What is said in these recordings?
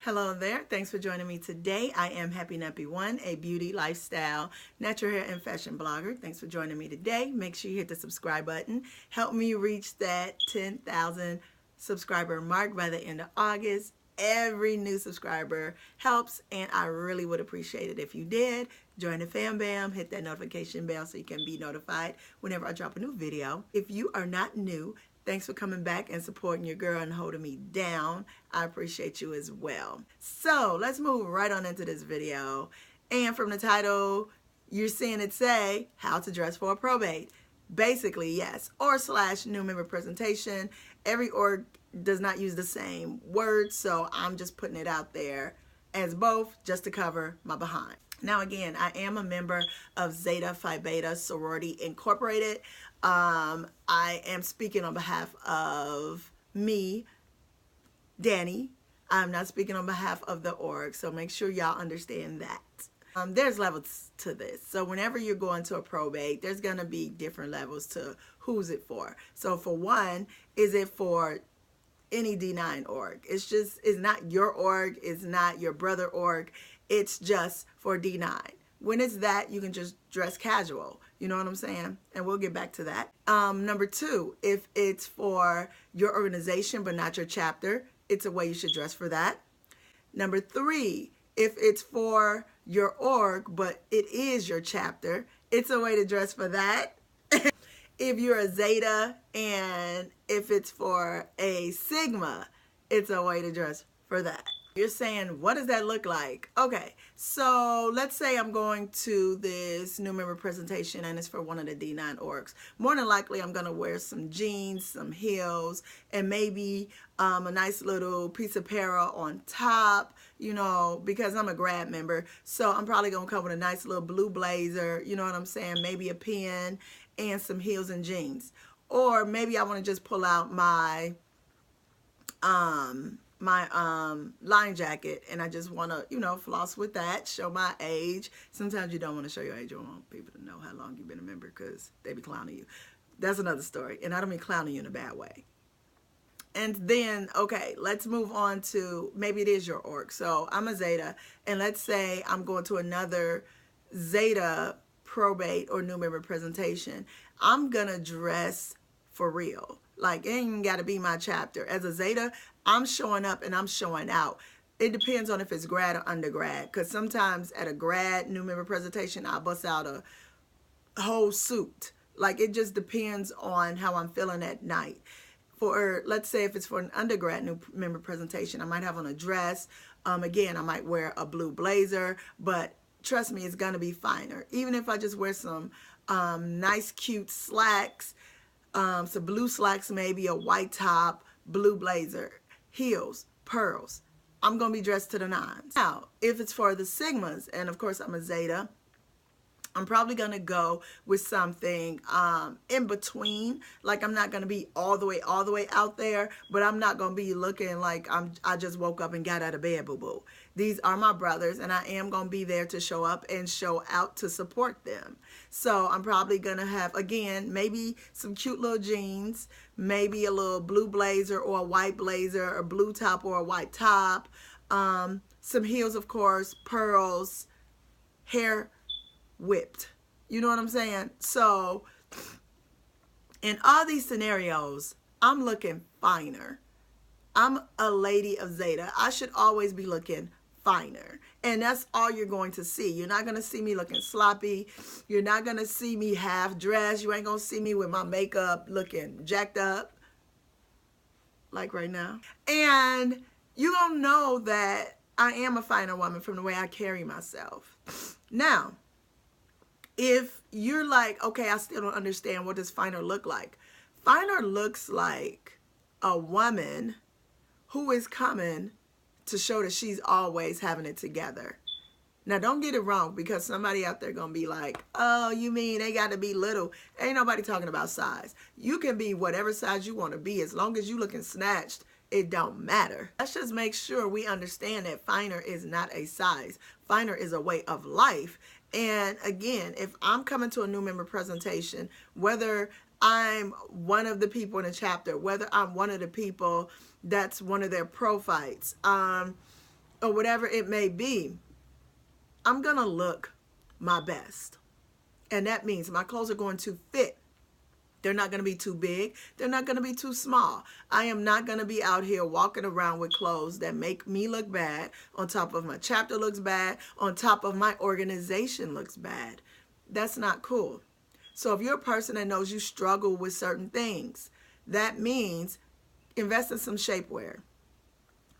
Hello there. Thanks for joining me today. I am Happy Nappy One, a beauty, lifestyle, natural hair, and fashion blogger. Thanks for joining me today. Make sure you hit the subscribe button. Help me reach that 10,000 subscriber mark by the end of August. Every new subscriber helps, and I really would appreciate it if you did. Join the fam bam, hit that notification bell so you can be notified whenever I drop a new video. If you are not new, thanks for coming back and supporting your girl and holding me down. I appreciate you as well. So let's move right on into this video. And from the title, you're seeing it say, how to dress for a probate. Basically, yes, or / new member presentation. Every org does not use the same word, so I'm just putting it out there as both just to cover my behind. Now again, I am a member of Zeta Phi Beta Sorority Incorporated. I am speaking on behalf of me, Danny. I'm not speaking on behalf of the org, so make sure y'all understand that. There's levels to this. So whenever you're going to a probate, there's going to be different levels to who's it for. So for one, is it for any D9 org? It's not your org, it's not your brother org, it's just for D9. When it's that, you can just dress casual. You know what I'm saying? And we'll get back to that. Number two, if it's for your organization but not your chapter, it's a way you should dress for that. Number three, if it's for your org but it is your chapter, it's a way to dress for that. If you're a Zeta and if it's for a Sigma, it's a way to dress for that. You're saying, what does that look like? Okay, so let's say I'm going to this new member presentation and it's for one of the D9 orgs. More than likely, I'm going to wear some jeans, some heels, and maybe a nice little piece of apparel on top, you know, because I'm a grad member. So I'm probably going to come with a nice little blue blazer, you know what I'm saying? Maybe a pin and some heels and jeans. Or maybe I want to just pull out my line jacket and I just want to, you know, floss with that, show my age. Sometimes you don't want to show your age. You want people to know how long you've been a member because they be clowning you. That's another story. And I don't mean clowning you in a bad way. And then, okay, let's move on to, maybe it is your org. So I'm a Zeta, and let's say I'm going to another Zeta probate or new member presentation. I'm going to dress for real. Like, it ain't got to be my chapter. As a Zeta, I'm showing up and I'm showing out. It depends on if it's grad or undergrad. Because sometimes at a grad new member presentation, I'll bust out a whole suit. Like, it just depends on how I'm feeling that night. For, let's say if it's for an undergrad new member presentation, I might have on a dress. Again, I might wear a blue blazer. But trust me, it's going to be finer. Even if I just wear some nice, cute slacks, some blue slacks, maybe a white top, blue blazer, heels, pearls, I'm going to be dressed to the nines. Now, if it's for the Sigmas, and of course I'm a Zeta, I'm probably going to go with something in between. Like, I'm not going to be all the way out there, but I'm not going to be looking like I just woke up and got out of bed, boo-boo. These are my brothers, and I am going to be there to show up and show out to support them. So I'm probably going to have, again, maybe some cute little jeans, maybe a little blue blazer or a white blazer, a blue top or a white top, some heels, of course, pearls, hair whipped. You know what I'm saying? So in all these scenarios, I'm looking finer. I'm a lady of Zeta. I should always be looking finer. And that's all you're going to see. You're not going to see me looking sloppy. You're not going to see me half dressed. You ain't going to see me with my makeup looking jacked up like right now. And you're going to know that I am a finer woman from the way I carry myself. Now, if you're like, okay, I still don't understand, what does finer look like? Finer looks like a woman who is coming to show that she's always having it together. Now, don't get it wrong, because somebody out there going to be like, oh, you mean they got to be little? Ain't nobody talking about size. You can be whatever size you want to be. As long as you looking snatched, it don't matter. Let's just make sure we understand that finer is not a size. Finer is a way of life. And again, if I'm coming to a new member presentation, whether I'm one of the people in a chapter, whether I'm one of the people that's one of their pro fights, or whatever it may be, I'm going to look my best. And that means my clothes are going to fit. They're not going to be too big. They're not going to be too small. I am not going to be out here walking around with clothes that make me look bad, on top of my chapter looks bad, on top of my organization looks bad. That's not cool. So if you're a person that knows you struggle with certain things, that means invest in some shapewear.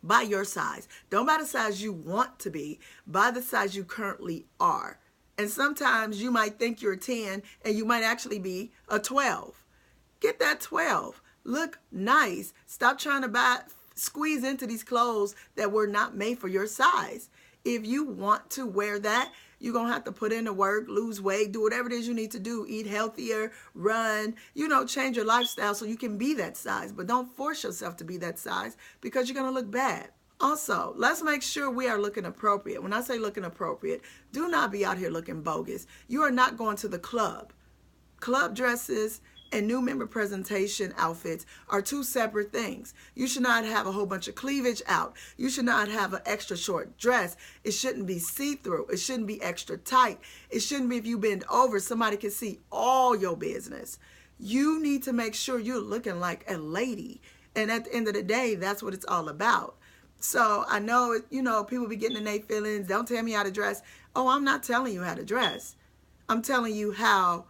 Buy your size. Don't buy the size you want to be. Buy the size you currently are. And sometimes you might think you're a 10 and you might actually be a 12. Get that 12. Look nice. Stop trying to squeeze into these clothes that were not made for your size. If you want to wear that, you're going to have to put in the work, lose weight, do whatever it is you need to do, eat healthier, run, change your lifestyle so you can be that size. But don't force yourself to be that size because you're going to look bad. Also, let's make sure we are looking appropriate. When I say looking appropriate, do not be out here looking bogus. You are not going to the club. Club dresses and new member presentation outfits are two separate things. You should not have a whole bunch of cleavage out. You should not have an extra short dress. It shouldn't be see-through. It shouldn't be extra tight. It shouldn't be if you bend over, somebody can see all your business. You need to make sure you're looking like a lady. And at the end of the day, that's what it's all about. So I know, people be getting in their feelings. Don't tell me how to dress. Oh, I'm not telling you how to dress. I'm telling you how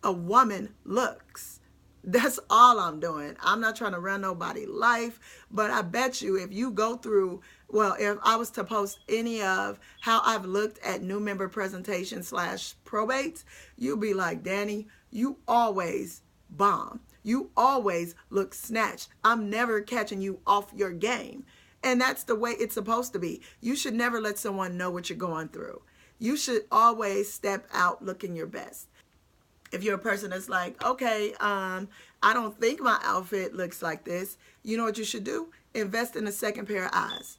a woman looks. That's all I'm doing. I'm not trying to run nobody's life, but I bet you if you go through, if I was to post any of how I've looked at new member presentation / probates, you'll be like, Danny, you always bomb. You always look snatched. I'm never catching you off your game. And that's the way it's supposed to be. You should never let someone know what you're going through. You should always step out looking your best. If you're a person that's like, okay, I don't think my outfit looks like this, you know what you should do? Invest in a second pair of eyes,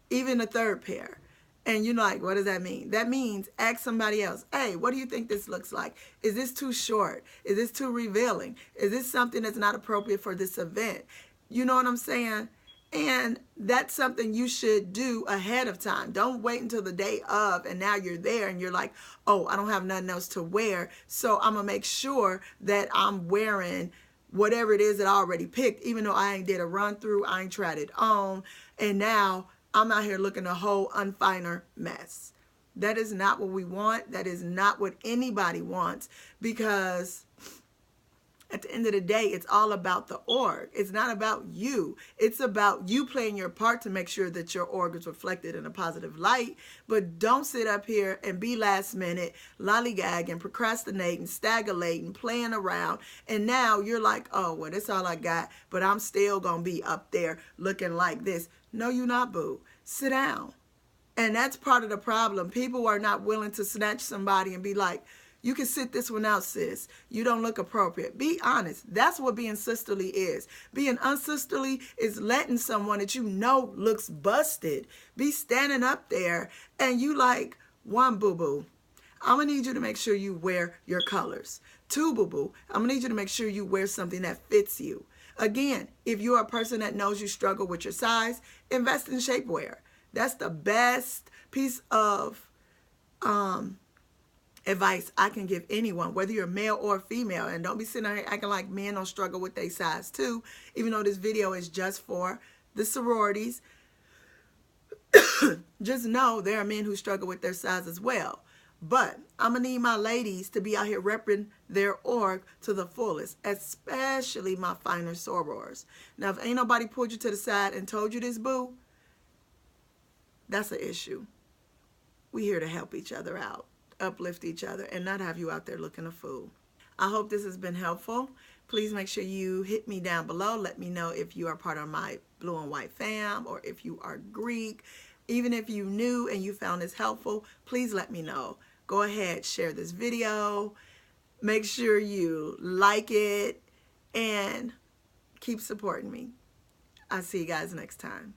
even a third pair. And you're like, what does that mean? That means ask somebody else, hey, what do you think this looks like? Is this too short? Is this too revealing? Is this something that's not appropriate for this event? You know what I'm saying? And that's something you should do ahead of time. Don't wait until the day of and now you're there and you're like, oh, I don't have nothing else to wear, so I'm going to make sure that I'm wearing whatever it is that I already picked, even though I ain't did a run through, I ain't tried it on, and now I'm out here looking a whole unfiner mess. That is not what we want. That is not what anybody wants, because at the end of the day, it's all about the org. It's not about you. It's about you playing your part to make sure that your org is reflected in a positive light. But don't sit up here and be last minute, lollygagging, procrastinating, stagnating, playing around. And now you're like, oh, well, that's all I got, but I'm still going to be up there looking like this. No, you're not, boo. Sit down. And that's part of the problem. People are not willing to snatch somebody and be like, you can sit this one out, sis. You don't look appropriate. Be honest. That's what being sisterly is. Being unsisterly is letting someone that you know looks busted be standing up there and you like, one, boo-boo, I'm going to need you to make sure you wear your colors. Two, boo-boo, I'm going to need you to make sure you wear something that fits you. Again, if you're a person that knows you struggle with your size, invest in shapewear. That's the best piece of advice I can give anyone, whether you're male or female. And don't be sitting there acting like men don't struggle with their size too, even though this video is just for the sororities. Just know there are men who struggle with their size as well. But I'm going to need my ladies to be out here repping their org to the fullest, especially my finer sorors. Now, if ain't nobody pulled you to the side and told you this, boo, that's an issue. We here to help each other out, uplift each other, and not have you out there looking a fool. I hope this has been helpful. Please make sure you hit me down below. Let me know if you are part of my blue and white fam or if you are Greek. Even if you knew and you found this helpful, please let me know. Go ahead, share this video. Make sure you like it and keep supporting me. I'll see you guys next time.